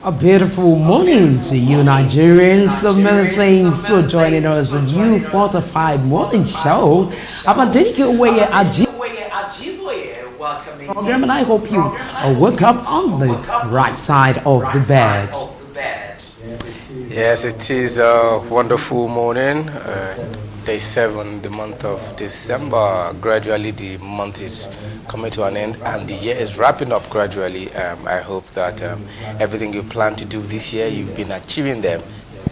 A beautiful morning to you, Nigerians. So many things for joining us on you 45 morning show. I'm a delicate way program, and I hope you woke up on the right side of the bed. Yes, it is a wonderful morning. Day 7, the month of December. Gradually, the month is coming to an end, and the year is wrapping up gradually. I hope that everything you plan to do this year, you've been achieving them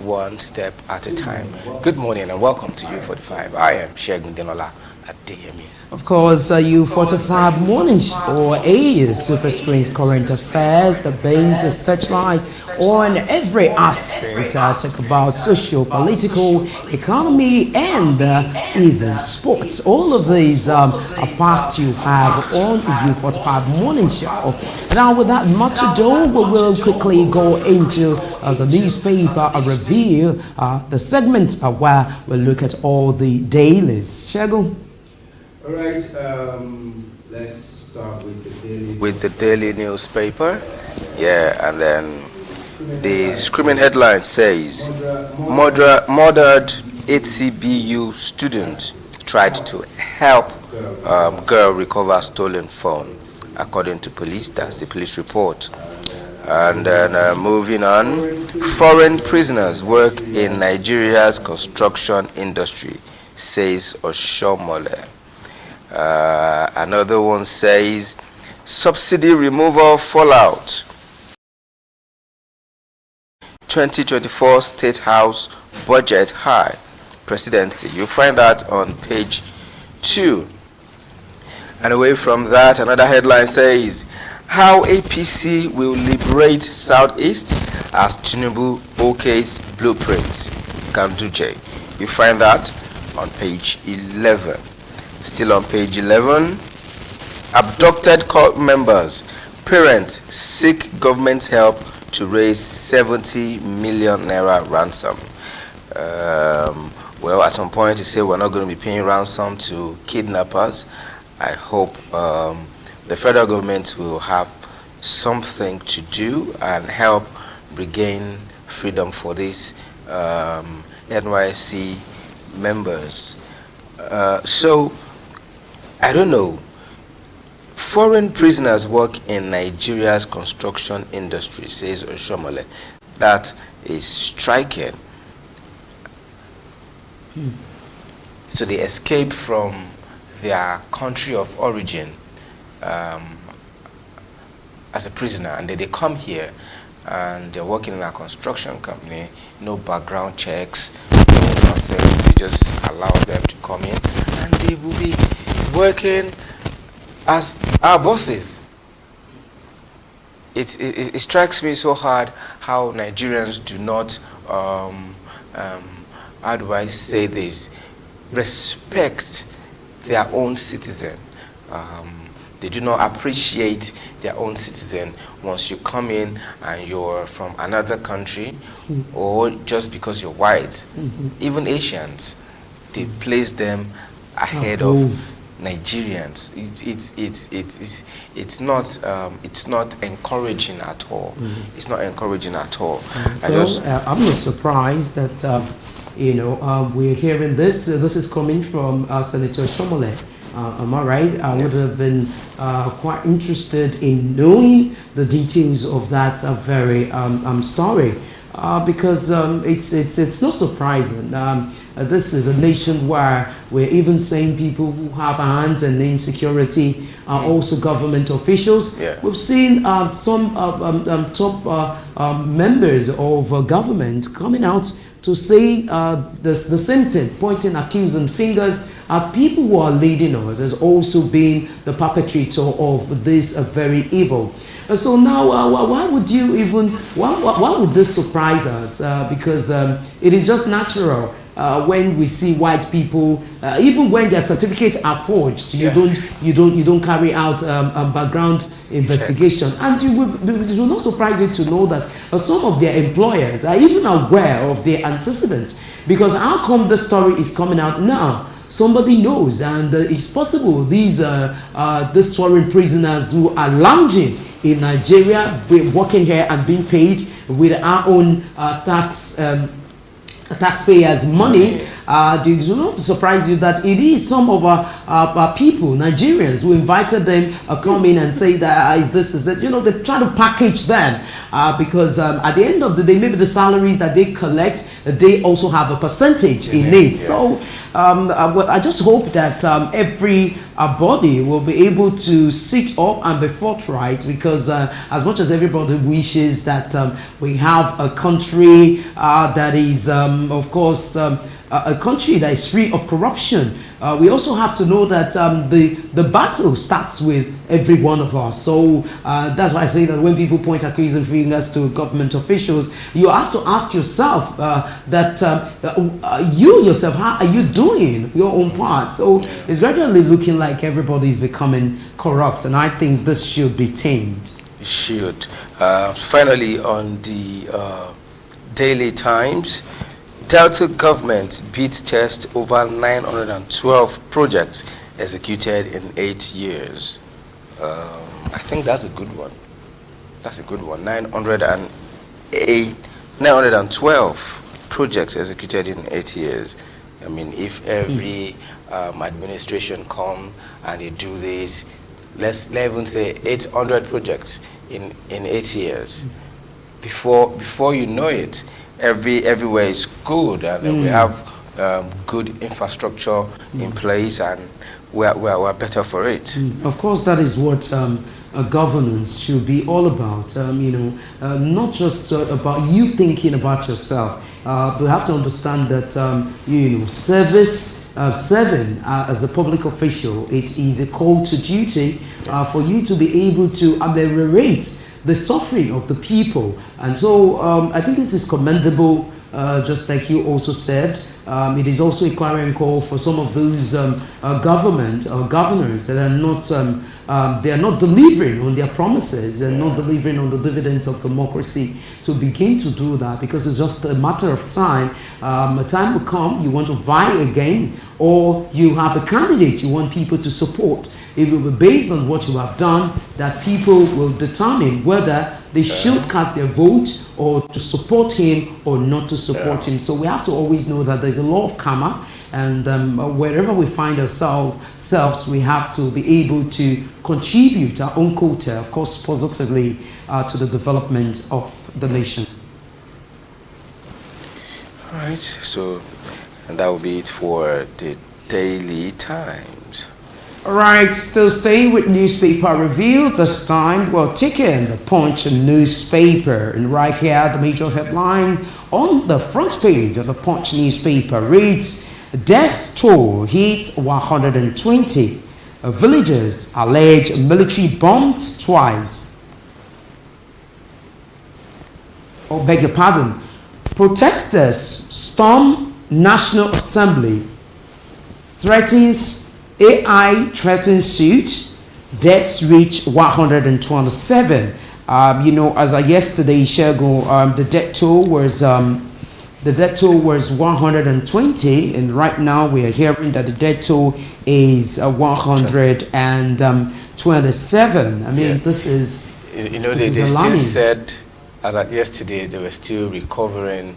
one step at a time. Good morning and welcome to U45. I am Shegun Denola at DME. Of course, U45 morning show is Super Screen's current affairs, the beams of searchlight on every aspect. Talk about social, political, economy, and even sports. All of these are part you have on the U45 morning show. Now, without much ado, we will quickly go into the newspaper review, the segment where we look at all the dailies. Shagun? All right, let's start with the daily newspaper. Yeah, and then the screaming headline says, murdered HCBU student tried to help girl recover stolen phone, according to police. That's the police report. And then moving on, foreign prisoners work in Nigeria's construction industry, says Oshomole. Another one says, subsidy removal fallout. 2024 State House budget high. Presidency. You'll find that on page 2. And away from that, another headline says, how APC will liberate Southeast as Tinubu OK's blueprint. Ganduje. You find that on page 11. Still on page 11, abducted court members, parents seek government's help to raise 70 million naira ransom. Well, at some point he said we're not going to be paying ransom to kidnappers. I hope the federal government will have something to do and help regain freedom for these NYSC members. So, I don't know. Foreign prisoners work in Nigeria's construction industry, says Oshomole. That is striking. So they escape from their country of origin as a prisoner, and then they come here and they're working in a construction company, no background checks, no nothing. They just allow them to come in and they will be working as our bosses. It strikes me so hard how Nigerians do not, how do I say this, respect their own citizen. They do not appreciate their own citizen once you come in and you're from another country, or just because you're white. Even Asians, they place them ahead of Nigerians. It's not encouraging at all. It's not encouraging at all. I'm not surprised that we're hearing this. This is coming from Senator Shomole. Am I right? I would have been quite interested in knowing the details of that very story, because it's not surprising. This is a nation where we're even seeing people who have hands in insecurity are also government officials. We've seen some top members of government coming out to say the same thing, pointing accusing fingers at people who are leading us as also being the perpetrator of this very evil. So now, why would this surprise us? Because it is just natural. When we see white people, even when their certificates are forged, you don't carry out background investigation, and it will not surprise you to know that some of their employers are even aware of their antecedents. Because how come the story is coming out now? Somebody knows, and it's possible these foreign prisoners who are lounging in Nigeria, we're working here and being paid with our own taxpayers' money. It will not surprise you that it is some of our people, Nigerians, who invited them come in and say that is this, is that. You know, they try to package them because at the end of the day, maybe the salaries that they collect, they also have a percentage in it. Yes. So I just hope that every body will be able to sit up and be forthright, because as much as everybody wishes that we have a country that is, of course, a country that is free of corruption, we also have to know that the battle starts with every one of us. So that's why I say that when people point accusing fingers to government officials, you have to ask yourself that you yourself, how are you doing your own part? So it's gradually looking like everybody is becoming corrupt, and I think this should be tamed. It should. Finally, on the Daily Times, Delta government beat test over 912 projects executed in 8 years. I think that's a good one. That's a good one. 912 projects executed in 8 years. I mean, if every administration come and they do this, let's even say 800 projects in 8 years. Before you know it, everywhere is good, and we have good infrastructure in place, and we're better for it. Of course, that is what governance should be all about. Not just about you thinking about yourself. We have to understand that serving as a public official, it is a call to duty for you to be able to ameliorate the suffering of the people. And so I think this is commendable, just like you also said. It is also a clarion call for some of those government or governors that are not they are not delivering on their promises and not delivering on the dividends of democracy, to begin to do that, because it's just a matter of time. A time will come, you want to vie again, or you have a candidate you want people to support. It will be based on what you have done that people will determine whether they should cast their vote or to support him or not to support him. So we have to always know that there's a law of karma, and wherever we find ourselves, we have to be able to contribute our own quota, of course, positively to the development of the nation. All right, so and that will be it for the Daily Times. All right, still staying with newspaper review. This time we're taking the Punch newspaper, and right here the major headline on the front page of the Punch newspaper reads: death toll hits 120. Villagers allege military bombed twice. Oh, beg your pardon. Protesters storm National Assembly. AI threatens suit. Deaths reach 127. As of yesterday, Shago, the death toll was 120, and right now we are hearing that the death toll is 127. I mean, this is they still said, as at yesterday, they were still recovering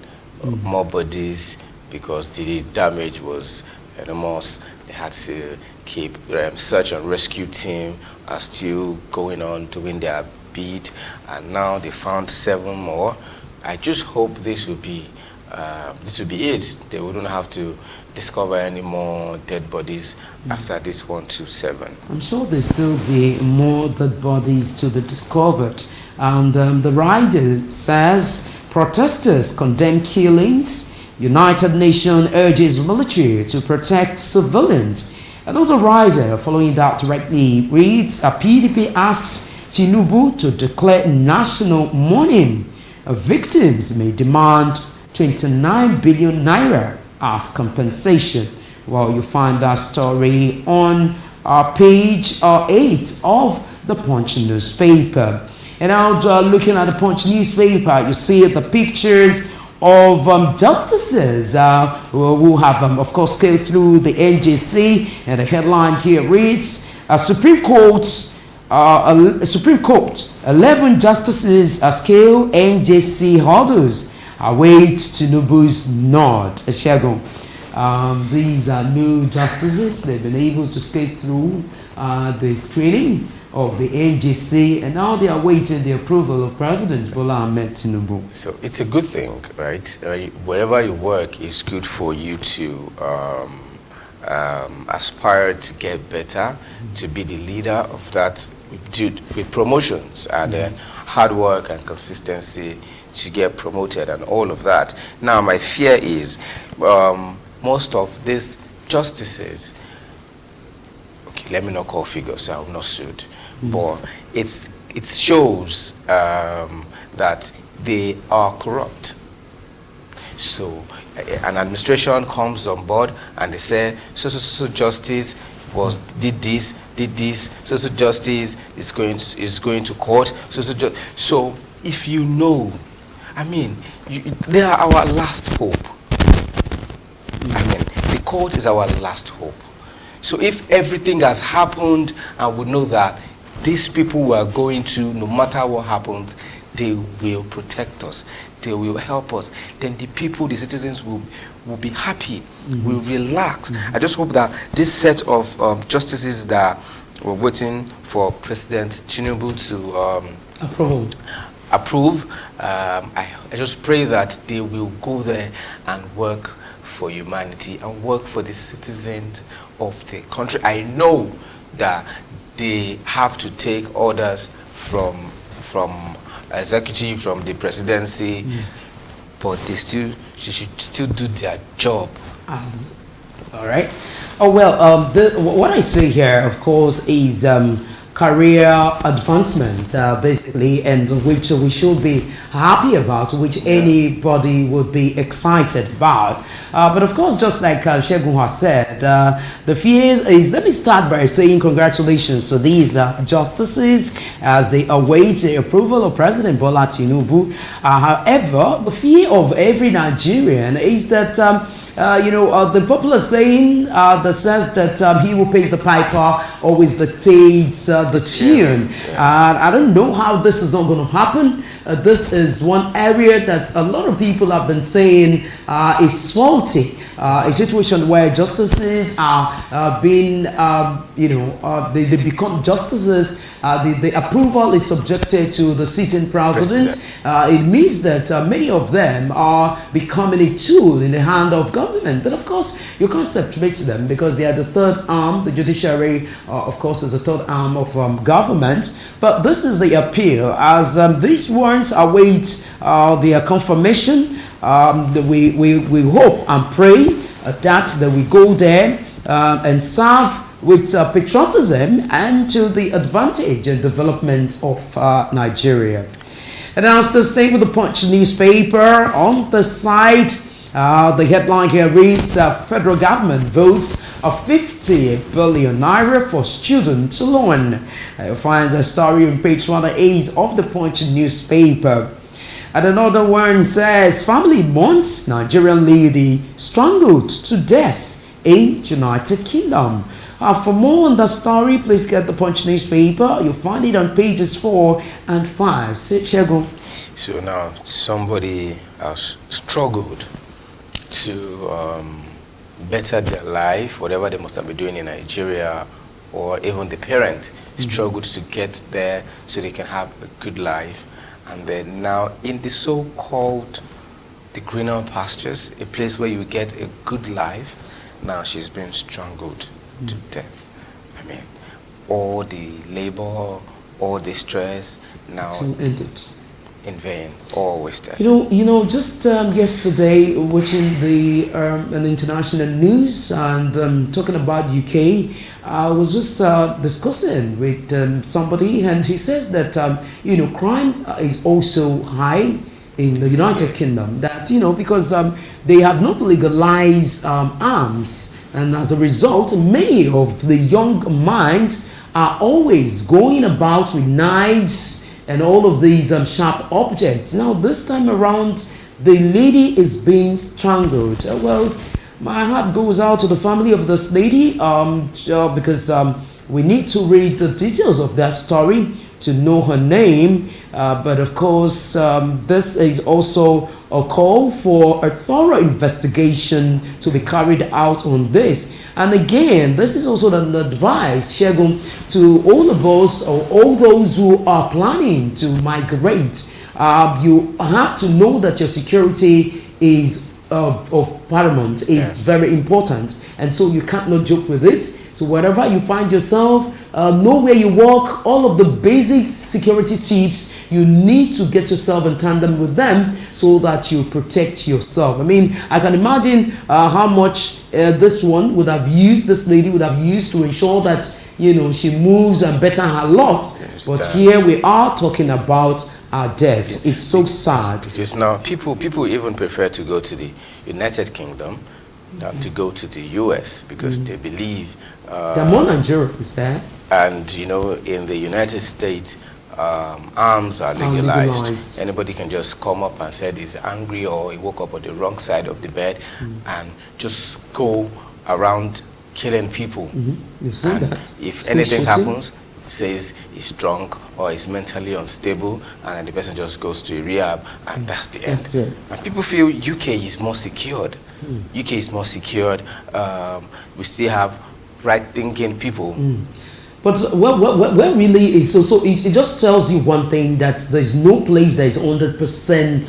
more bodies because the damage was enormous. They had to keep search and rescue team are still going on doing their bid, and now they found 7 more. I just hope this will be it. They wouldn't have to discover any more dead bodies after this 127. I'm sure there'll still be more dead bodies to be discovered. And the rider says protesters condemn killings. United Nations urges military to protect civilians. Another rider following that directly reads: PDP asks Tinubu to declare national mourning. Victims may demand 29 billion naira as compensation. Well, you find that story on page 8 of the Punch newspaper. And now looking at the Punch newspaper, you see the pictures of justices who have, of course, scaled through the NJC. And the headline here reads: Supreme Court Supreme Court, 11 justices scale NJC hurdles await Tinubu's nod. Eshegun. These are new justices. They've been able to scale through the screening of the NGC, and now they are waiting the approval of President Bola Ahmed Tinubu. So it's a good thing, right? Wherever you work, it's good for you to aspire to get better, to be the leader of that, with promotions and hard work and consistency to get promoted and all of that. Now, my fear is most of these justices, okay, let me not call figures, I will not suit, but it shows that they are corrupt. So an administration comes on board and they say, so justice did this, so justice is going to court, so if you know, I mean, they are our last hope. I mean, the court is our last hope. So if everything has happened and we know that these people we are going to, no matter what happens, they will protect us, they will help us, then the people, the citizens will be happy, will relax. I just hope that this set of justices that were waiting for President Tinubu to approve, I just pray that they will go there and work for humanity and work for the citizens of the country. I know that they have to take orders from executive, from the presidency, but they should still do their job. All right. Oh well, what I say here, of course, is career advancement, basically, and which we should be happy about, which anybody would be excited about. But of course, just like Shegun has said, the fear is, let me start by saying congratulations to these justices as they await the approval of President Bola Tinubu. However, the fear of every Nigerian is that the popular saying that says that he who pays the piper always dictates the tune. I don't know how this is not going to happen. This is one area that a lot of people have been saying is faulty. A situation where justices are being, they become justices. The approval is subjected to the sitting president. It means that many of them are becoming a tool in the hand of government. But of course, you can't separate them because they are the third arm. The judiciary, of course, is the third arm of government. But this is the appeal. As these warrants await their confirmation, we hope and pray that we go there and serve with patriotism and to the advantage and development of Nigeria. And now to stay with the Punch newspaper, on the side, the headline here reads, federal government votes of 50 billion naira for student loan. You'll find a story on page 108 of the Punch newspaper. And another one says, family mourns Nigerian lady strangled to death in United Kingdom. For more on the story, please get the Punch newspaper. You'll find it on pages 4 and 5. Shego. So now somebody has struggled to better their life, whatever they must have been doing in Nigeria, or even the parent struggled to get there so they can have a good life. And then now in the so-called the greener pastures, a place where you get a good life, now she's been strangled to death. I mean, all the labor, all the stress, now ended in vain, all wasted. Just yesterday, watching an international news and talking about UK, I was just discussing with somebody, and he says that crime is also high in the United Kingdom. That because they have not legalized arms. And as a result, many of the young minds are always going about with knives and all of these sharp objects. Now, this time around, the lady is being strangled. Well, my heart goes out to the family of this lady because We need to read the details of that story to know her name. But of course, this is also a call for a thorough investigation to be carried out on this. And again, this is also an advice, Shegun, to all of us or all those who are planning to migrate. You have to know that your security is of paramount, is very important, and so you can't not joke with it. So wherever you find yourself, know where you walk, all of the basic security tips, you need to get yourself in tandem with them so that you protect yourself. I mean, I can imagine how much this lady would have used to ensure that, you know, she moves and better her lot. But here we are talking about our deaths. It's so sad. Because now people even prefer to go to the United Kingdom than to go to the US because they believe there are more Nigerians there. And you know, in the United States, arms are legalized. Anybody can just come up and say he's angry or he woke up on the wrong side of the bed and just go around killing people. You've seen that. If anything happens, says he's drunk or he's mentally unstable, and then the person just goes to a rehab, and that's the end. That's it. And people feel UK is more secured. UK is more secured. We still have right-thinking people. But where really is so it just tells you one thing, that there's no place that is 100%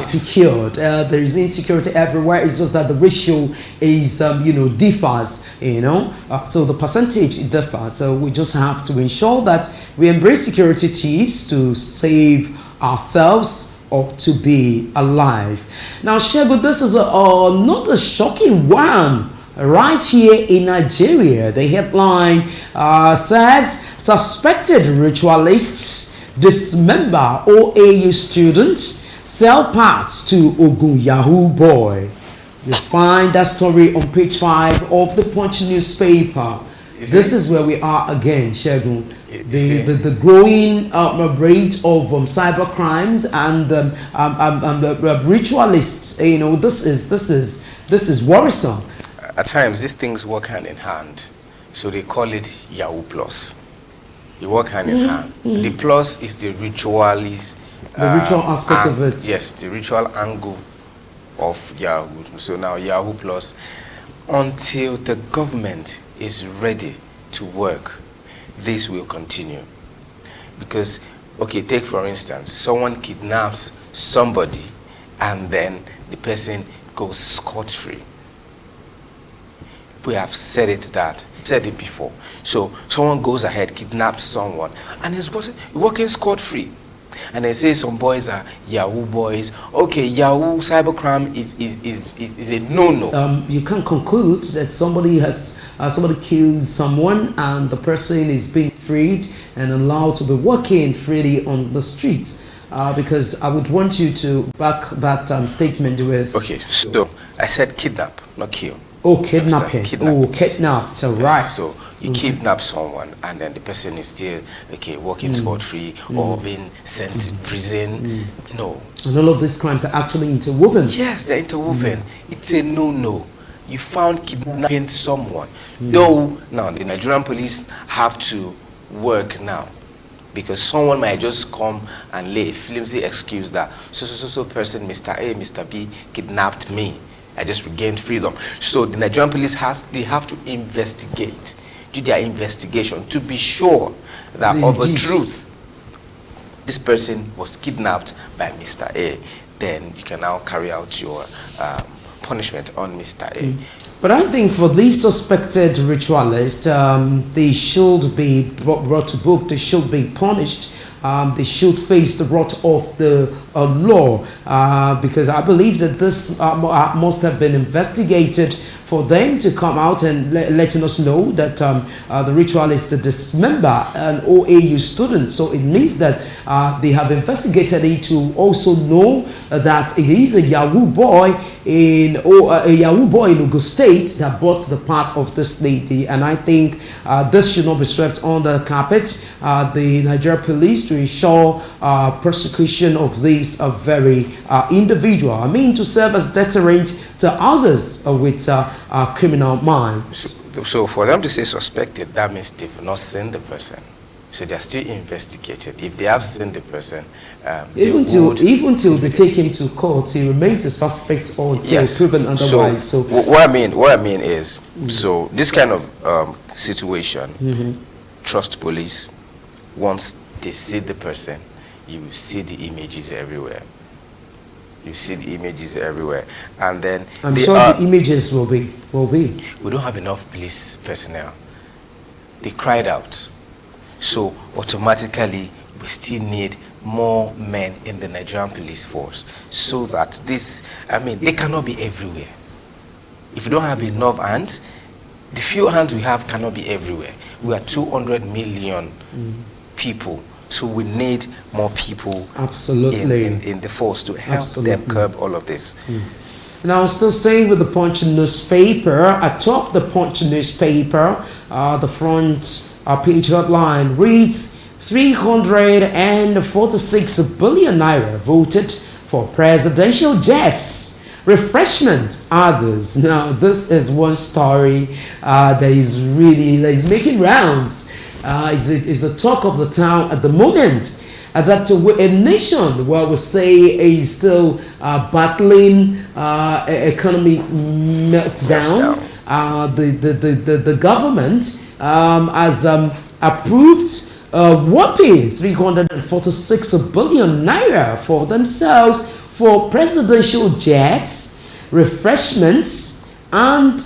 secured. There is insecurity everywhere. It's just that the ratio is differs. So the percentage differs. So we just have to ensure that we embrace security tips to save ourselves or to be alive. Now, Shegun, this is not a shocking one. Right here in Nigeria, the headline says, suspected ritualists dismember OAU students, sell parts to Ogun Yahoo boy. You find that story on page 5 of the Punch newspaper. This is where we are again, Shegun. The growing rate of cyber crimes and ritualists. This is worrisome. At times, these things work hand in hand. So they call it Yahoo Plus. They work hand in hand. The plus is the ritualist. The ritual aspect of it. Yes, the ritual angle of Yahoo. So now Yahoo Plus, until the government is ready to work, this will continue. Because, okay, take for instance, someone kidnaps somebody and then the person goes scot-free. We have said it before. So someone goes ahead, kidnaps someone, and is working scot-free. And they say some boys are Yahoo boys. Okay, Yahoo cybercrime is a no-no. You can conclude that somebody kills someone and the person is being freed and allowed to be working freely on the streets. Because I would want you to back that statement with. Okay, so I said kidnap, not kill. Oh, kidnapping. Kidnapped. So yes. Right. So you kidnap someone, and then the person is still working scot-free or being sent to prison. No. And all of these crimes are actually interwoven. Yes, they're interwoven. It's a no-no. You found kidnapping someone. Though now the Nigerian police have to work now, because someone might just come and lay a flimsy excuse that so person, Mr. A, Mr. B, kidnapped me. I just regained freedom. So the Nigerian police they have to investigate, do their investigation to be sure that of a truth this person was kidnapped by Mr. A. Then you can now carry out your punishment on Mr. A. But I think for these suspected ritualists, they should be brought to book. They should be punished. They should face the wrath of the law, because I believe that this must have been investigated for them to come out and letting us know that the ritualist dismember an OAU student. So it means that they have investigated it to also know that it is a Yahoo boy in Ogun State that bought the part of this lady. And I think this should not be swept under the carpet. The Nigeria police to ensure prosecution of this very individual. I mean, to serve as deterrent to others with criminal minds. So for them to say suspected, that means they've not seen the person. So they're still investigating. If they have seen the person, even till they take him to court, he remains a suspect or until proven otherwise. So what I mean is, so this kind of situation, trust police. Once they see the person, you will see the images everywhere. You see the images everywhere, and then I'm sure the images will be. We don't have enough police personnel. They cried out, so automatically we still need more men in the Nigerian police force, so that this, I mean, they cannot be everywhere. If you don't have enough hands, the few hands we have cannot be everywhere. We are 200 million people. So we need more people in the force to help them curb all of this. Now, still staying with the Punch newspaper, atop the Punch newspaper, the front page headline reads, 346 billion naira voted for presidential jets, refreshment, others. Now, this is one story that is making rounds. Is a talk of the town at the moment. That a nation, we say, is still battling economy meltdown. The government has approved whopping 346 billion naira for themselves for presidential jets, refreshments, and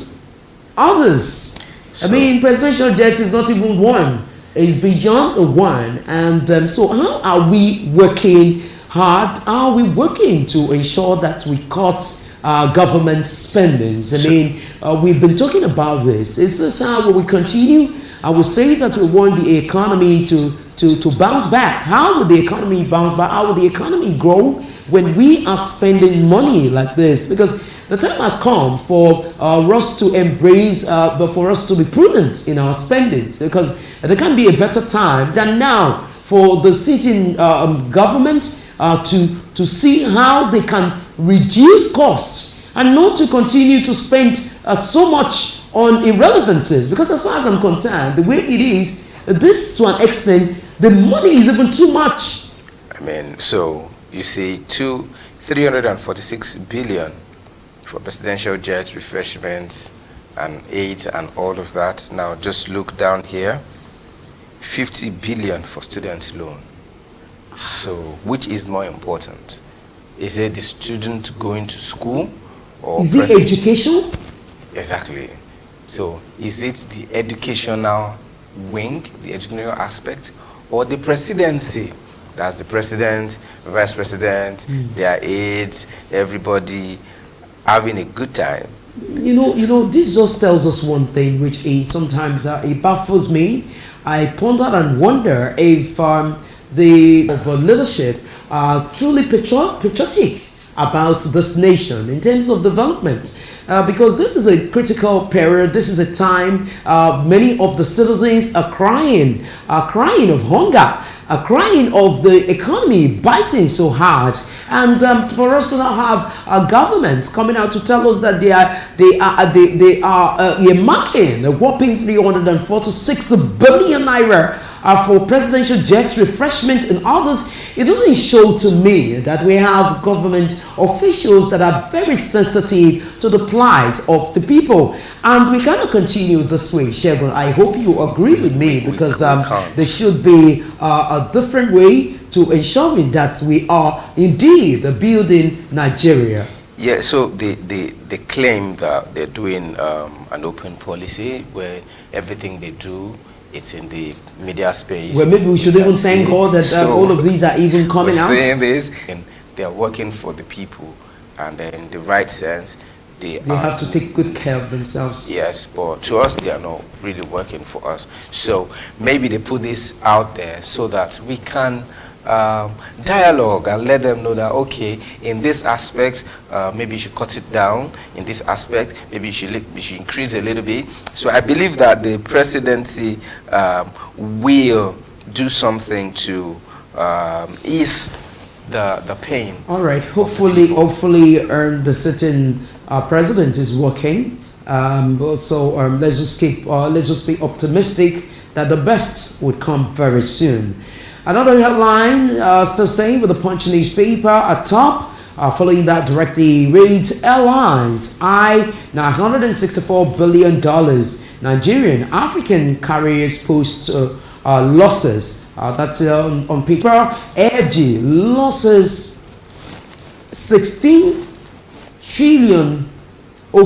others. I mean, presidential jet is not even one. It's beyond one. And so how are we working hard? How are we working to ensure that we cut government spendings? I mean, we've been talking about this. Is this how we continue? I would say that we want the economy to bounce back. How will the economy bounce back? How will the economy grow when we are spending money like this? Because the time has come for us to embrace, but for us to be prudent in our spendings, because there can be a better time than now for the sitting government to see how they can reduce costs and not to continue to spend so much on irrelevancies. Because as far as I'm concerned, the way it is, this to an extent, the money is even too much. I mean, so you see, 346 billion for presidential jets, refreshments, and aids, and all of that. Now, just look down here. 50 billion for student loan. So, which is more important? Is it the student going to school, or is it education? Exactly. So, is it the educational wing, the educational aspect, or the presidency? That's the president, vice president, their aides, everybody having a good time. You know, this just tells us one thing, which is sometimes it baffles me. I ponder and wonder if the leadership are truly patriotic about this nation in terms of development. Because this is a critical period. This is a time many of the citizens are crying of hunger, are crying of the economy biting so hard. And for us to not have a government coming out to tell us that they are earmarking a whopping 346 billion naira for presidential jets, refreshment, and others, it doesn't show to me that we have government officials that are very sensitive to the plight of the people. And we cannot continue this way, Shegun. I hope you agree with me, because there should be a different way to ensuring that we are indeed building Nigeria. Yeah, so they claim that they're doing an open policy where everything they do, it's in the media space. Well, maybe we should even thank God that all of these are even coming out. Saying this, and they are working for the people, and in the right sense, they have to take good care of themselves. Yes, but to us, they are not really working for us. So maybe they put this out there so that we can dialogue and let them know that, okay, in this aspect, maybe you should cut it down. In this aspect, maybe you should increase a little bit. So I believe that the presidency will do something to ease the pain. All right. Hopefully, the sitting president is working let's just be optimistic that the best would come very soon. Another headline, still staying with the Punch newspaper at top. Following that directly reads, airlines eye $964 billion. Nigerian African carriers post losses. That's on paper. FG losses 16 trillion. I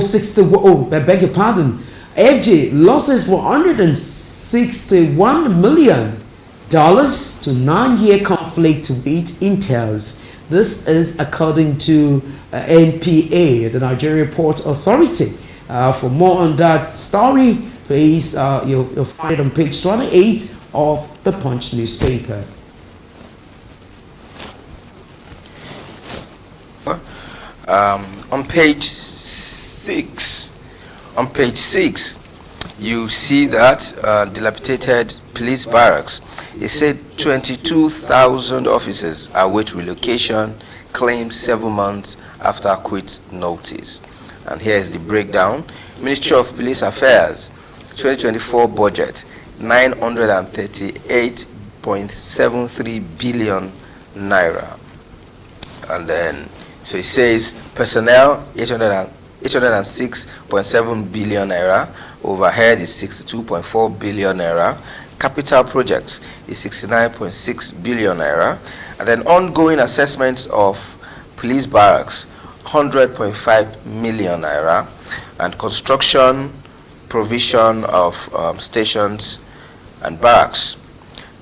beg your pardon. FG losses $161 million to 9-year conflict with Intels. This is according to NPA, the Nigerian Port Authority. For more on that story, please, you'll find it on page 28 of the Punch newspaper. On page 6, you see that dilapidated police barracks. It said 22,000 officers await relocation, claimed 7 months after quit notice. And here's the breakdown. Ministry of Police Affairs, 2024 budget, 938.73 billion naira. And then, so it says personnel, 806.7 billion naira. Overhead is 62.4 billion naira. Capital projects is 69.6 billion naira. And then ongoing assessments of police barracks, 100.5 million naira. And construction, provision of stations and barracks,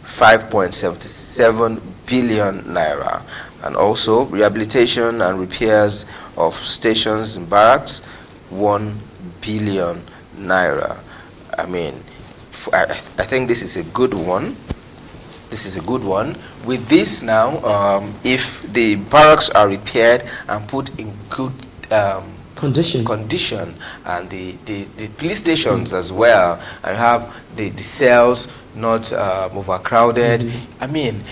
5.77 billion naira. And also rehabilitation and repairs of stations and barracks, 1 billion naira. I mean, I think this is a good one. With this now, if the barracks are repaired and put in good condition, and the police stations as well, and have the cells not overcrowded, I mean,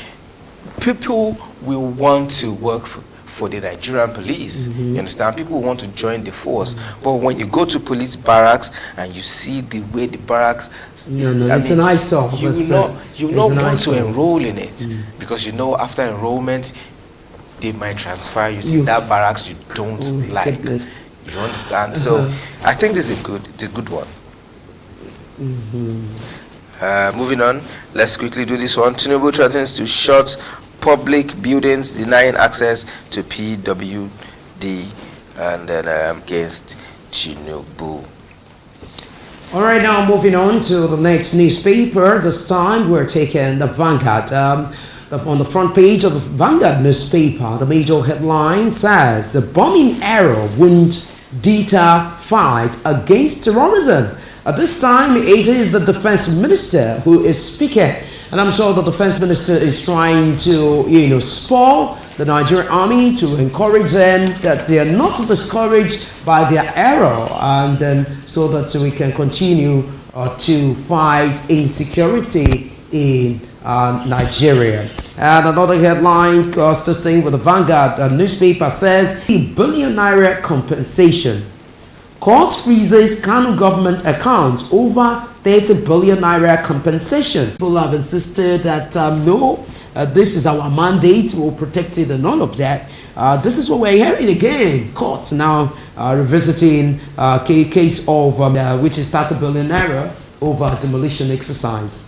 people will want to work for the Nigerian police. You understand? People want to join the force. But when you go to police barracks and you see the way the barracks, it's an eyesore. You not want to enroll in it because after enrollment they might transfer you to that barracks you don't like. Goodness. You understand? So I think this is a good one. Moving on, let's quickly do this one. Tinubu threatens to shut public buildings, denying access to PWD, and then against Tinubu. All right, now moving on to the next newspaper. This time we're taking the Vanguard. On the front page of the Vanguard newspaper, the major headline says, the bombing error won't deter fight against terrorism. At this time, it is the defense minister who is speaking. And I'm sure the defense minister is trying to, spur the Nigerian army to encourage them that they are not discouraged by their error, and so that we can continue to fight insecurity in Nigeria. And another headline, still staying with the Vanguard newspaper, says, $1 billion naira compensation. Court freezes Kanu government accounts over 30 billion naira compensation. People have insisted that no, this is our mandate, we'll protect it and all of that. This is what we're hearing again. Courts now revisiting case of which is 30 billion naira over demolition exercise.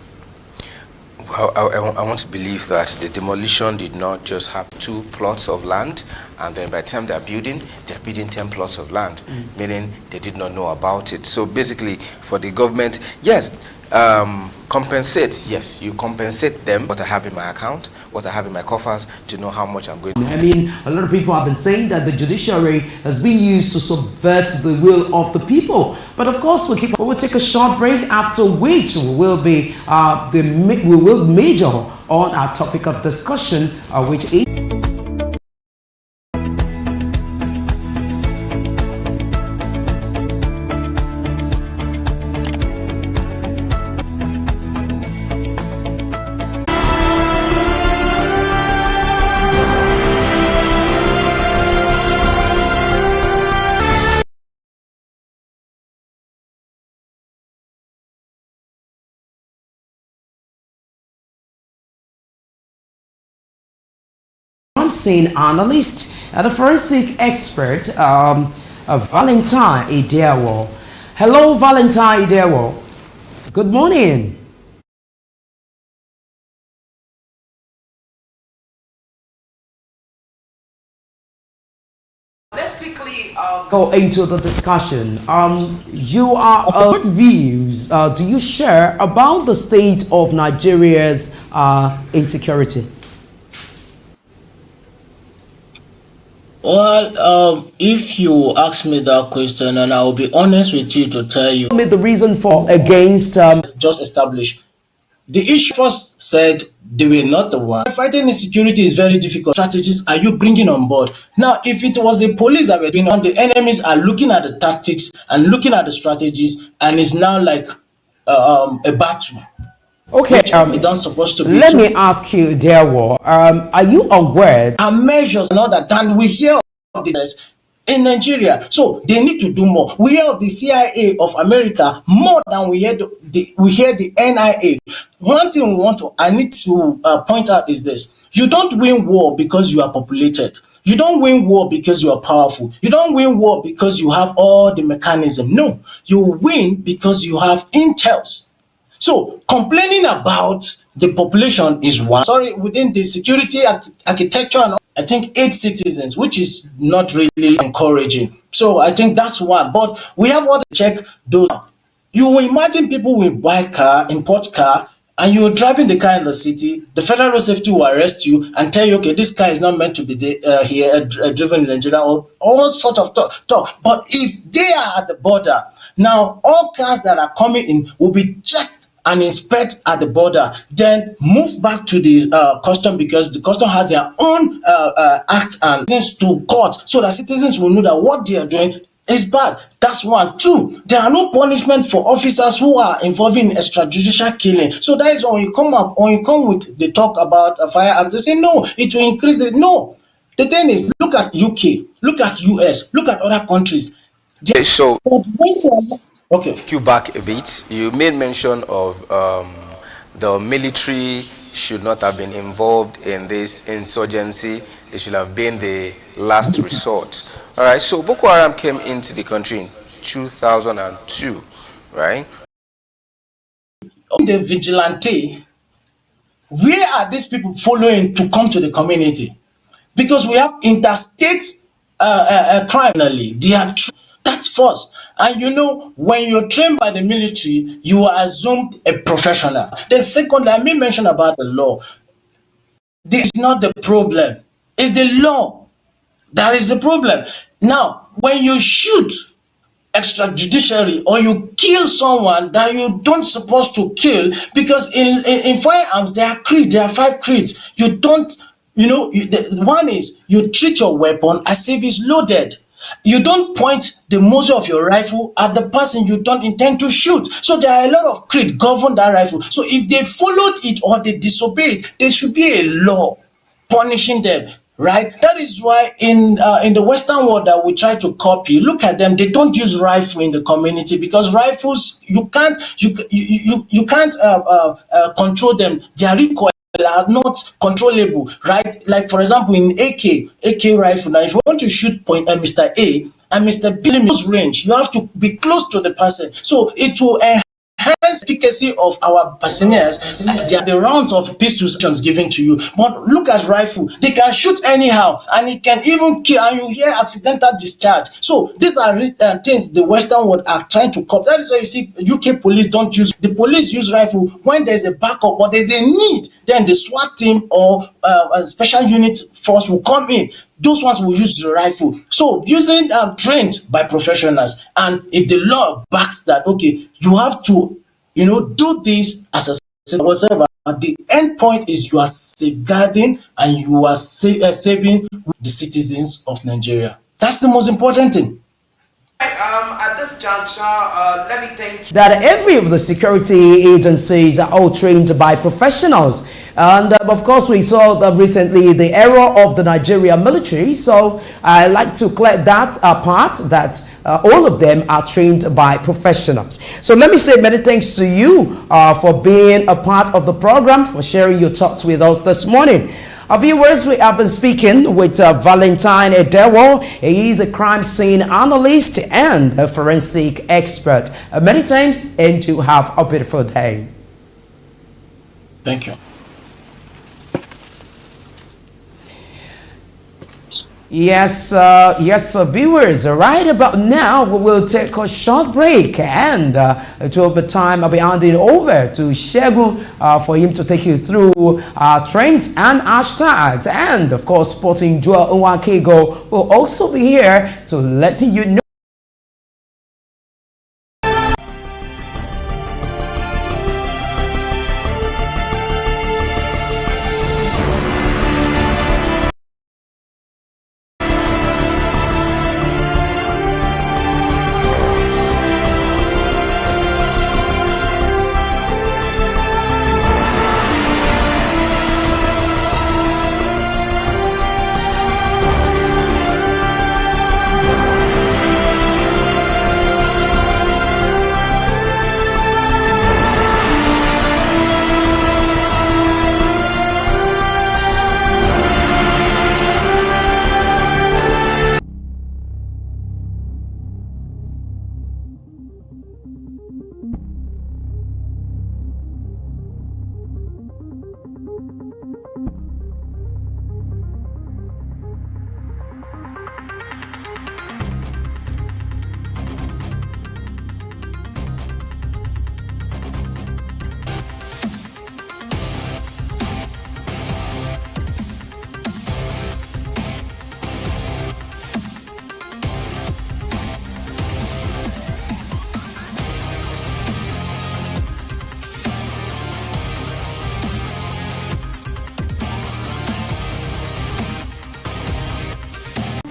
Well, I want to believe that the demolition did not just have 2 plots of land, and then by the time they're building 10 plots of land, meaning they did not know about it. So basically, for the government, yes, compensate. Yes, you compensate them, what I have in my account, what I have in my coffers, to know how much I'm going to. I mean, a lot of people have been saying that the judiciary has been used to subvert the will of the people. But of course, we'll take a short break, after which we will major on our topic of discussion, which is crime-scene analyst and a forensic expert, Valentine Idewo. Hello, Valentine Idewo. Good morning. Let's quickly go into the discussion. You are what views do you share about the state of Nigeria's insecurity? Well, if you ask me that question, and I will be honest with you to tell you, The reason for against just established. The issue first said they were not the one. Fighting insecurity is very difficult. Strategies are you bringing on board? Now, if it was the police that were doing it, the enemies are looking at the tactics and looking at the strategies, and it's now like a battle. okay, It don't supposed to be. let me ask you, Idewo, are you aware Our measures and all that, and we hear of this in Nigeria. So they need to do more. We hear of the CIA of America more than we hear the NIA. One thing I need to point out is this: you don't win war because you are populated. You don't win war because you are powerful. You don't win war because you have all the mechanism. No, you win because you have intels. So complaining about the population is one. Sorry, within the security architecture, and I think 8 citizens, which is not really encouraging. So I think that's one. But we have to check those. You will imagine people will buy car, import car, and you're driving the car in the city. The federal road safety will arrest you and tell you, okay, this car is not meant to be driven in Nigeria, or all sorts of talk. But if they are at the border, now all cars that are coming in will be checked and inspect at the border, then move back to the custom, because the custom has their own act and things to court, so that citizens will know that what they are doing is bad. That's one. Two, there are no punishment for officers who are involved in extrajudicial killing. So that is when you come with the talk about a firearms, they say no, it will increase the no. The thing is, look at UK, look at US, look at other countries. Okay, so Okay. you back a bit. You made mention of the military should not have been involved in this insurgency. They should have been the last resort. All right. So Boko Haram came into the country in 2002, right? The vigilante, where are these people following to come to the community? Because we have interstate crime. They are that's first. And you know, when you're trained by the military, you are assumed a professional. The second, I may mention about the law. This is not the problem. It's the law that is the problem. Now, when you shoot extrajudicially, or you kill someone that you don't supposed to kill, because in firearms there are 5 creeds. You don't, the one is you treat your weapon as if it's loaded. You don't point the muzzle of your rifle at the person you don't intend to shoot. So there are a lot of creed govern that rifle. So if they followed it or they disobeyed, there should be a law punishing them. Right, that is why in the Western world that we try to copy, look at them. They don't use rifle in the community, because rifles you can't control them. Their recoil are not controllable, right? Like for example, in AK rifle. Now, if you want to shoot Mr. A and Mr. B range, you have to be close to the person. So it will enhance efficacy of our personnel. They are the rounds of pistols given to you. But look at rifle, they can shoot anyhow, and it can even kill, and you hear accidental discharge. So these are things the Western world are trying to copy. That is why you see UK police don't use, the police use rifle when there's a backup or there's a need. Then the SWAT team or a special unit force will come in. Those ones will use the rifle. So using trained by professionals, and if the law backs that, okay, you have to, do this as a whatever. The end point is you are safeguarding and you are saving the citizens of Nigeria. That's the most important thing. At this juncture, let me thank you that every of the security agencies are all trained by professionals. And of course, we saw recently the era of the Nigerian military. So I like to clear that apart, that all of them are trained by professionals. So let me say many thanks to you for being a part of the program, for sharing your thoughts with us this morning. Our viewers, we have been speaking with Valentine Edewo. He is a crime scene analyst and a forensic expert. Many thanks, and to have a beautiful day. Thank you. Yes, viewers, right about now we will take a short break, and it will be time I'll be handing over to Shegun for him to take you through trends and hashtags, and of course Sporting Joel Nwankego will also be here to let you know.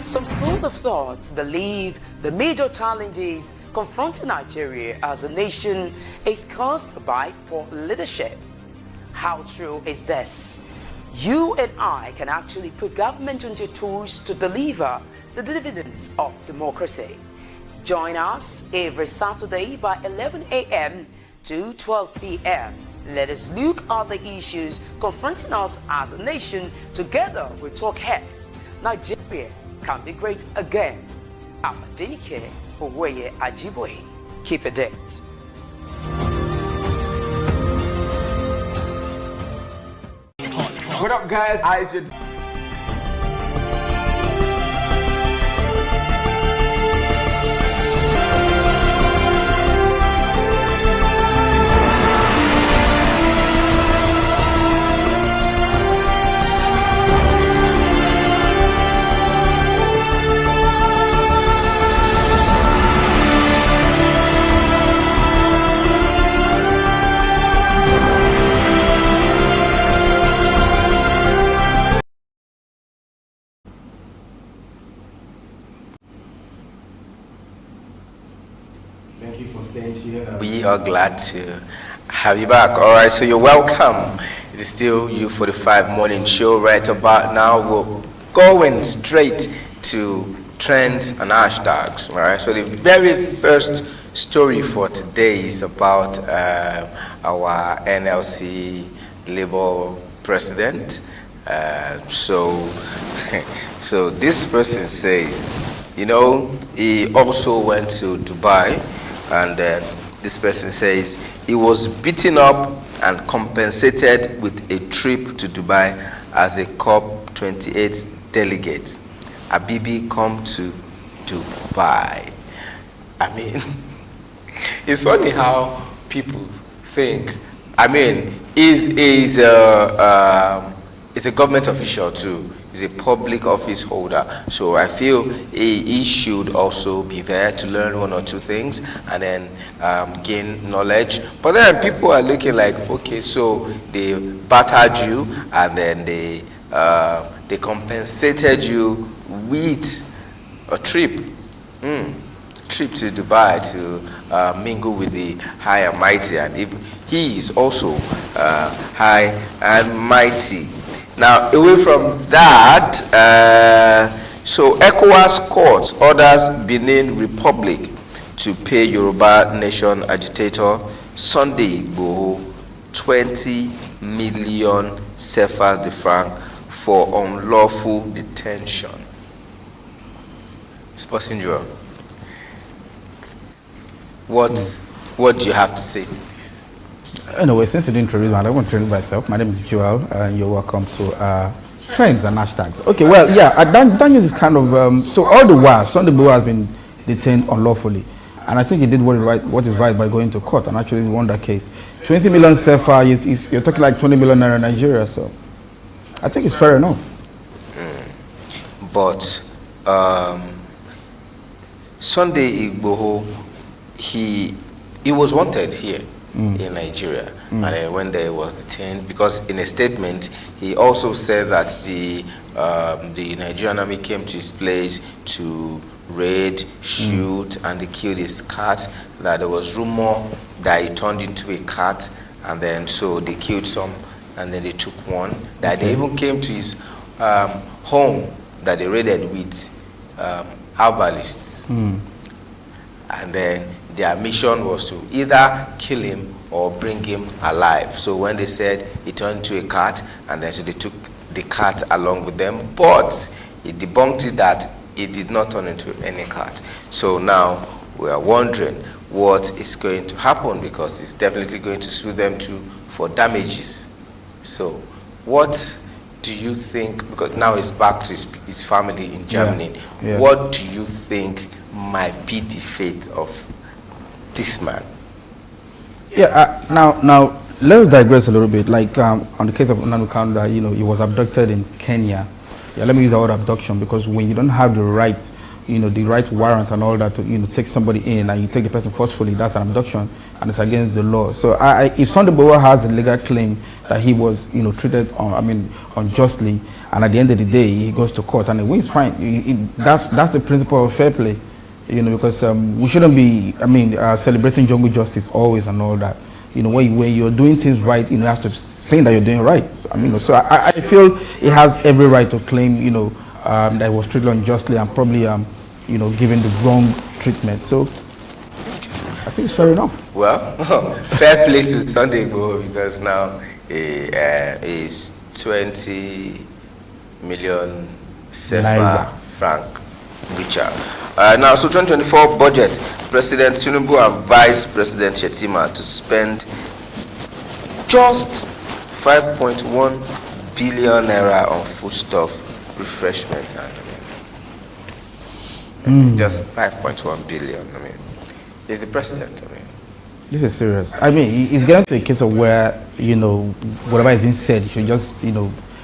Some school of thoughts believe the major challenges confronting Nigeria as a nation is caused by poor leadership. How true is this? You and I can actually put government into tools to deliver the dividends of democracy. Join us every Saturday by 11 a.m. to 12 p.m. Let us look at the issues confronting us as a nation together with talk heads. Nigeria can be great again. I'm Adenike Oweye Ajiboye. Keep it date. What up, guys? I should. Thank you for staying here. We are glad to have you back. All right, so you're welcome. It is still U45 morning show right about now. We're going straight to trends and hashtags. All right, so the very first story for today is about our NLC Labour president. So this person says, you know, he also went to Dubai, and then this person says he was beaten up and compensated with a trip to Dubai as a COP28 delegate. Abibi come to Dubai. I mean, it's funny how people think. I mean, he's a government official too. He's a public office holder. So I feel he should also be there to learn one or two things and then gain knowledge. But then people are looking like, okay, so they battered you and then they compensated you with a trip. Trip to Dubai to mingle with the high and mighty, and he is also high and mighty. Now, away from that, so ECOWAS court orders Benin Republic to pay Yoruba Nation agitator Sunday Igboho 20 million CFA franc for unlawful detention. Sporting Joel, what do you have to say to this? Anyway, since you didn't introduce me, I want to introduce myself. My name is Joel, and you're welcome to Trends and Hashtags. Okay, well, yeah, Daniel is kind of so all the while, Sunday Igboho has been detained unlawfully, and I think he did what is right by going to court, and actually won that case. 20 million CFA, you're talking like 20 million naira in Nigeria, so I think it's fair enough. But Sunday Igboho, he was wanted here in Nigeria, and then when they was detained, because in a statement he also said that the Nigerian army came to his place to raid, shoot, and they killed his cat. That there was rumor that he turned into a cat, and then so they killed some, and then they took one. That they even came to his home that they raided with herbalists, and then their mission was to either kill him or bring him alive. So when they said he turned into a cat, and then so they took the cat along with them, but he debunked it that it did not turn into any cat. So now we are wondering what is going to happen, because it's definitely going to sue them for damages. So what do you think, because now he's back to his family in Germany, what do you think might be the fate of this man? Yeah, now let's digress a little bit. Like on the case of Nnamdi Kanu, he was abducted in Kenya. Yeah, let me use the word abduction, because when you don't have the right, the right warrant and all that to, take somebody in, and you take the person forcefully, that's an abduction, and it's against the law. So if Sunday Igboho has a legal claim that he was, treated unjustly, and at the end of the day he goes to court and he wins, fine. That's the principle of fair play, because we shouldn't be, celebrating jungle justice always and all that. When you're doing things right, you have to say that you're doing right. So I feel he has every right to claim, that he was treated unjustly and probably, given the wrong treatment. So I think it's fair enough. Well, fair play to Sunday Igboho, because now is 20 million CFA franc richer. Now, so 2024 budget, President Tinubu and Vice President Shettima to spend just 5.1 billion naira on foodstuff, refreshment, and just 5.1 billion. He's the president. This is serious. It's getting to a case of where, whatever is being said, you should just,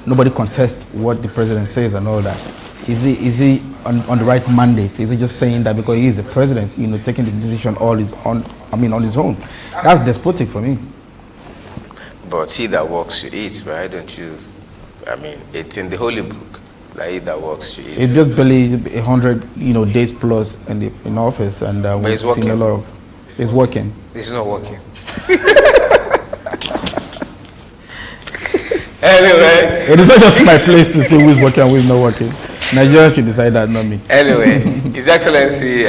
nobody contest what the president says and all that. Is he on the right mandate? Is he just saying that because he is the president, taking the decision on his own? That's despotic for me. But he that works should eat, right? Don't you? It's in the holy book that he that works should eat. It's just barely 100, days plus in office, and we've seen a lot of. It's working. It's not working. Anyway, it is not just my place to say who's working and who's not working. Nigerians should decide that, not me. Anyway, His Excellency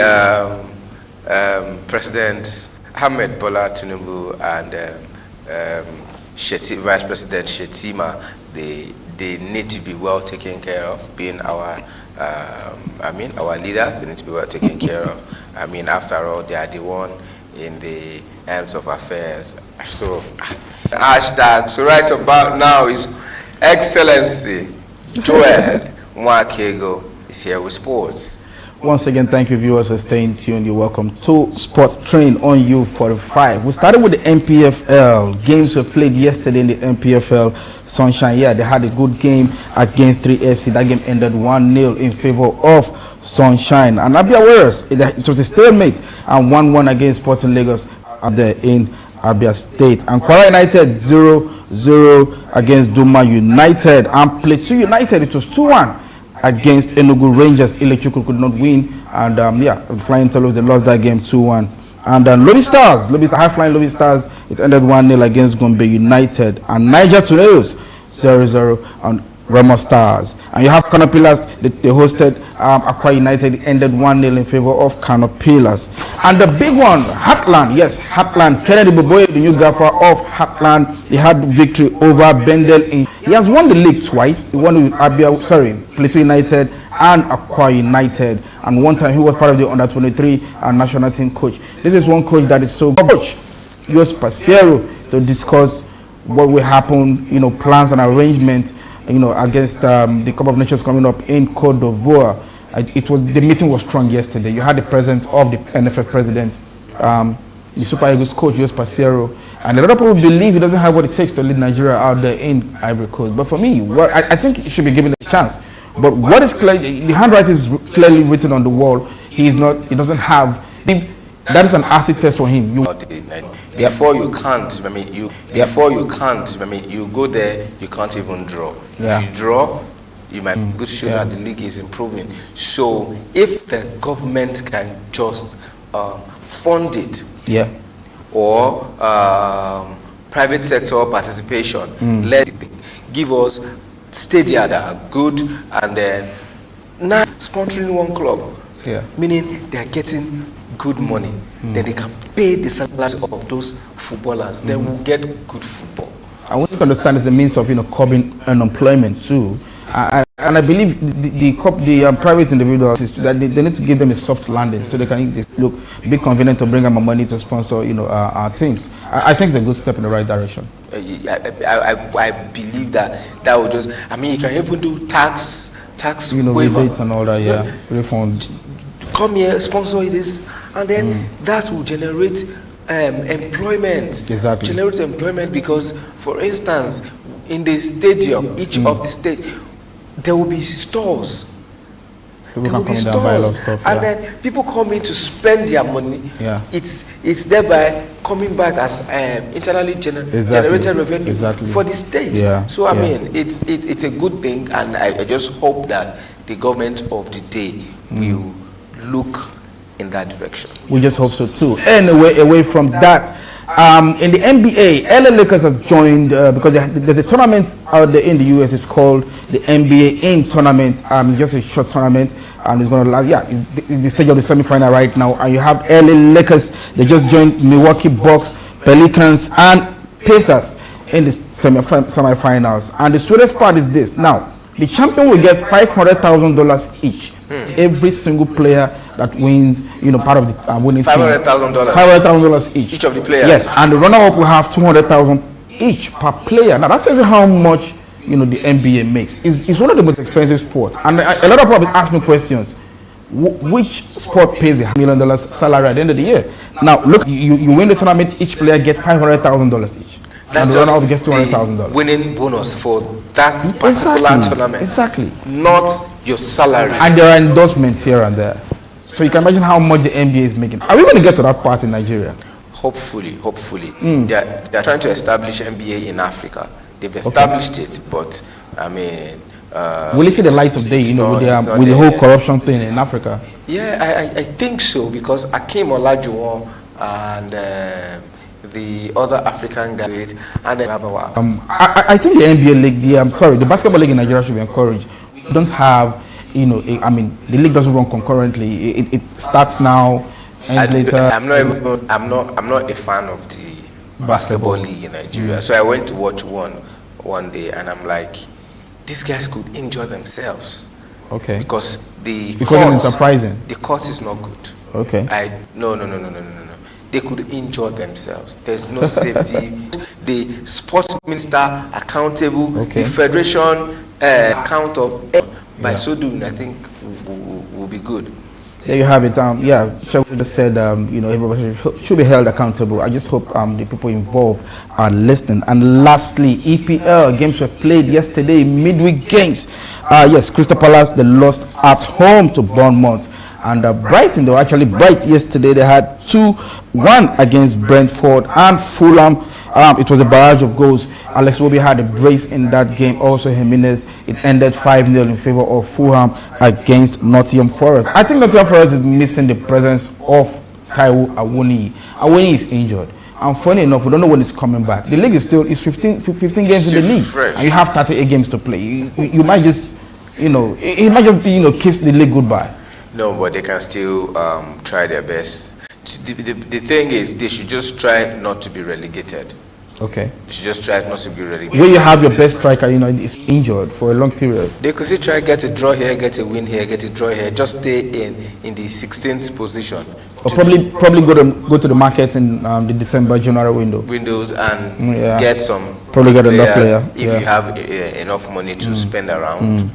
President Ahmed Bola Tinubu and Vice President Shettima, they need to be well taken care of. Being our leaders, they need to be well taken care of. After all, they are the one in the hands of affairs. So, hashtag. So right about now is Excellency Joel Mwakego is here with sports. Once again, thank you viewers for staying tuned. You're welcome to Sports Train on U45. We started with the MPFL. Games were played yesterday in the MPFL Sunshine. Yeah, they had a good game against 3SC. That game ended 1-0 in favor of Sunshine. And Abia Warriors, it was a stalemate, and 1-1 against Sporting Lagos there in Abia State. And Kwara United 0-0 against Duma United. And Plateau United, it was 2-1 against Enugu Rangers. Ilechukwu could not win, and Flying Tolos, they lost that game 2-1. And Lobby Stars, high-flying Lobby Stars, it ended 1-0 against Gombe United. And Niger Tornadoes 0-0 on Remo Stars. And you have Canopilas, they hosted Aqua United, ended 1-0 in favor of Canopilas. And the big one, Heartland, yes, Heartland, Kennedy Boboye, the new gaffer of Heartland, he had victory over Bendel. He has won the league twice. He won with Plateau United and Aqua United. And one time he was part of the under-23 national team coach. This is one coach that is so coach, Jos Pasero, to discuss what will happen, plans and arrangements, against the Cup of Nations coming up in Cote d'Ivoire. The meeting was strong yesterday. You had the presence of the NFF president, the Super Eagles coach, Jos Pasero, and a lot of people believe he doesn't have what it takes to lead Nigeria out there in Ivory Coast. But for me, I think he should be given a chance. But what is clear, the handwriting is clearly written on the wall. He doesn't have. That is an acid test for him. Therefore, you can't. You go there, you can't even draw. Yeah. If you draw, you might good show that the league is improving. So, if the government can just fund it, or private sector participation, let it give us stadia that are good, and then now sponsoring one club, meaning they are getting good money, then they can pay the salaries of those footballers. Then we'll get good football. I want to understand it's a means of curbing unemployment too. And I believe the private individuals that they need to give them a soft landing so they can be convenient to bring them money to sponsor our teams. I think it's a good step in the right direction. I believe that will just. I mean, you can even do tax rebates and all that. Refunds. Come here, sponsor this, and then that will generate employment. Exactly. Generate employment because, for instance, in the stadium, each of the stage, there will be stores. People can come in and buy a lot of stuff. And then people come in to spend their money. Yeah. It's thereby coming back as internally generated revenue for the state. Yeah. So I mean, it's a good thing, and I just hope that the government of the day will look in that direction. We just hope so too. Anyway, away from that, in the NBA, LA Lakers have joined because there's a tournament out there in the US. It's called the NBA In Tournament. Just a short tournament, and it's going to last. It's the stage of the semi-final right now. And you have LA Lakers. They just joined Milwaukee Bucks, Pelicans, and Pacers in the semi-finals. And the sweetest part is this. Now, the champion will get $500,000 each. Every single player that wins, part of the winning team. $500,000 each. Each of the players. Yes, and the runner-up will have $200,000 each per player. Now that tells you how much the NBA makes. It's one of the most expensive sports, and a lot of people ask me questions. Which sport pays $1 million salary at the end of the year? Now look, you win the tournament, each player gets $500,000 each. That's and the runner-up gets $200,000. Winning bonus for that particular tournament. Exactly. Not your salary. And there are endorsements here and there. So you can imagine how much the NBA is making. Are we going to get to that part in Nigeria? Hopefully. They're trying to establish NBA in Africa. They've established it, but I mean, will it see the light of day? With the whole corruption thing in Africa. Yeah, I think so, because Akeem Olajuwon and the other African guys, and then I think the NBA league, the basketball league in Nigeria should be encouraged. We don't have, the league doesn't run concurrently. It starts now and later. I'm not a fan of the basketball league in Nigeria. So I went to watch one day, and I'm like, these guys could enjoy themselves. Okay. Because the court is not good. Okay. No. They could injure themselves. There's no safety. The sports minister accountable. The federation account of. By so doing, I think will be good. There you have it. Shawty just said, everybody should be held accountable. I just hope the people involved are listening. And lastly, EPL games were played yesterday, midweek games. Yes, Crystal Palace, they lost at home to Bournemouth. And Brighton, they were actually bright yesterday. They had 2-1 against Brentford, and Fulham. It was a barrage of goals. Alex Iwobi had a brace in that game. Also Jimenez. It ended 5-0 in favor of Fulham against Nottingham Forest. I think Nottingham Forest is missing the presence of Taiwo Awoniyi. Awoniyi is injured. And funny enough, we don't know when it's coming back. The league is still 15 games in the league, fresh. and you have 38 games to play. You might just, it might just be, kiss the league goodbye. No, but they can still try their best. The thing is, they should just try not to be relegated. Okay. They should just try not to be relegated. Where you have your best striker, is injured for a long period. They could still try get a draw here, get a win here, get a draw here, just stay in the 16th position. Or probably go to the market in the December, January windows and get some probably get another player if you have enough money to spend around.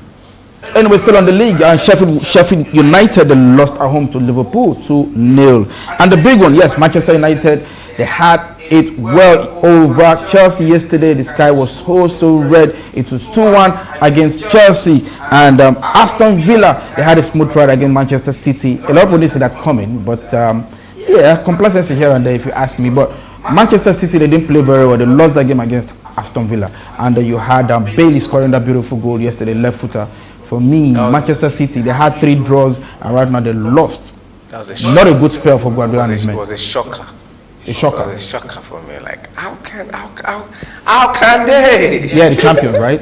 Anyway, still on the league, and Sheffield United lost at home to Liverpool 2-0. And the big one, yes, Manchester United, they had it well over Chelsea yesterday. The sky was so red. It was 2-1 against Chelsea. And Aston Villa, they had a smooth ride against Manchester City. A lot of people didn't see that coming, but complacency here and there if you ask me. But Manchester City, they didn't play very well. They lost that game against Aston Villa. And you had Bailey scoring that beautiful goal yesterday, left footer. For me, Manchester City, they had 3 draws, and right now they lost. That was a not a good spell for Guardiola. It was a shocker. A shocker. It was a shocker for me. Like, how can they? Yeah, the champion, right?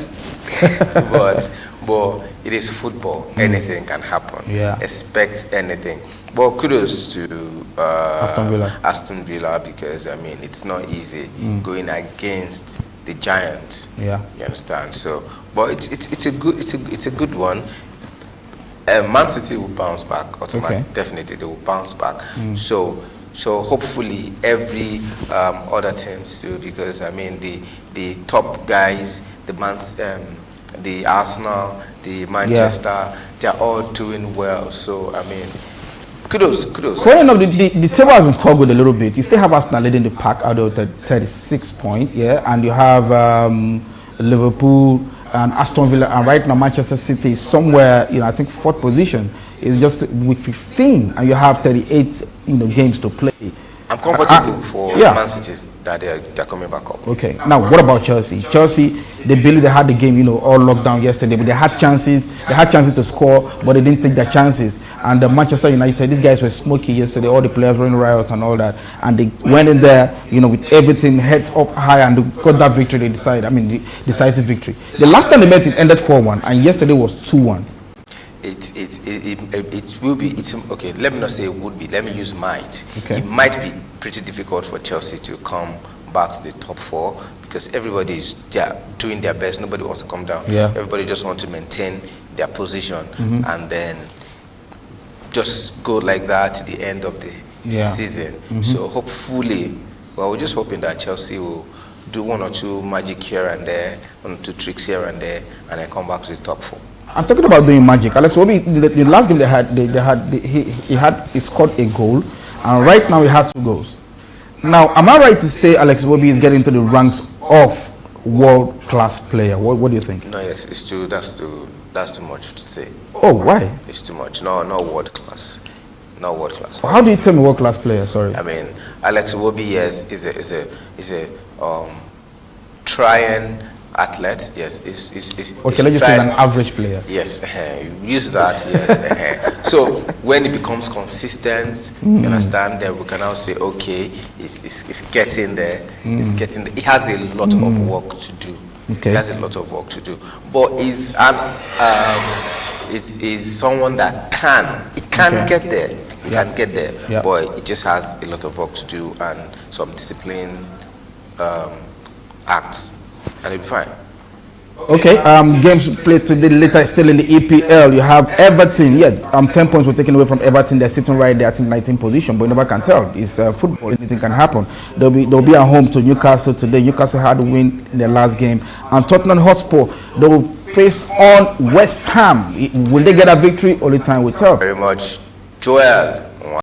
but it is football. Anything can happen. Yeah. Expect anything. But kudos to Aston Villa because it's not easy going against the giant. Yeah. You understand? So, but it's a good one. Man City will bounce back automatically. Okay. Definitely, they will bounce back. So hopefully every other teams too, because the top guys, the Arsenal, the Manchester, they're all doing well. So kudos. Funny enough, the table has been toggled a little bit. You still have Arsenal leading the pack out of 36 points, and you have Liverpool and Aston Villa, and right now Manchester City is somewhere, I think 4th position. Is just with 15, and you have 38, games to play. I'm comfortable for Man City that they're coming back up. Okay. Now, what about Chelsea? Chelsea, they believe they had the game, all locked down yesterday, but they had chances. They had chances to score, but they didn't take their chances. And Manchester United, these guys were smoky yesterday. All the players were in riot and all that, and they went in there, with everything heads up high, and they got that victory. They decided, the decisive victory. The last time they met, it ended 4-1, and yesterday was 2-1. It will be. Okay. Let me not say it would be. Let me use might. Okay. It might be pretty difficult for Chelsea to come back to the top 4 because everybody is doing their best. Nobody wants to come down. Yeah. Everybody just wants to maintain their position and then just go like that to the end of the season. So hopefully, we're just hoping that Chelsea will do 1 or 2 magic here and there, 1 or 2 tricks here and there, and then come back to the top 4. I'm talking about doing magic. Alex Iwobi, the last game he scored a goal, and right now he had 2 goals. Now, am I right to say Alex Iwobi is getting into the ranks of world-class player? What do you think? No, yes, that's too much to say. Oh, why? It's too much. No, not world class. Not world class. How do you tell me world-class player? Sorry. Alex Iwobi, yes, is a trying athlete. Yes, okay, let's just say an average player. Yes, use that. Yes. So when it becomes consistent, you understand, then we can now say, okay, it's getting there. It's getting there. It has a lot of work to do. Okay. It has a lot of work to do, but is someone that can get there. He can get there, but it just has a lot of work to do and some discipline acts, and it'll be fine. Okay, games played today later still in the EPL. You have Everton. 10 points were taken away from Everton. They're sitting right there, I think 19th position, but you never can tell. It's football, anything can happen. They'll be at home to Newcastle today. Newcastle had a win in their last game, and Tottenham Hotspur, they will face on West Ham. Will they get a victory? Only time will tell. Very much. Joel.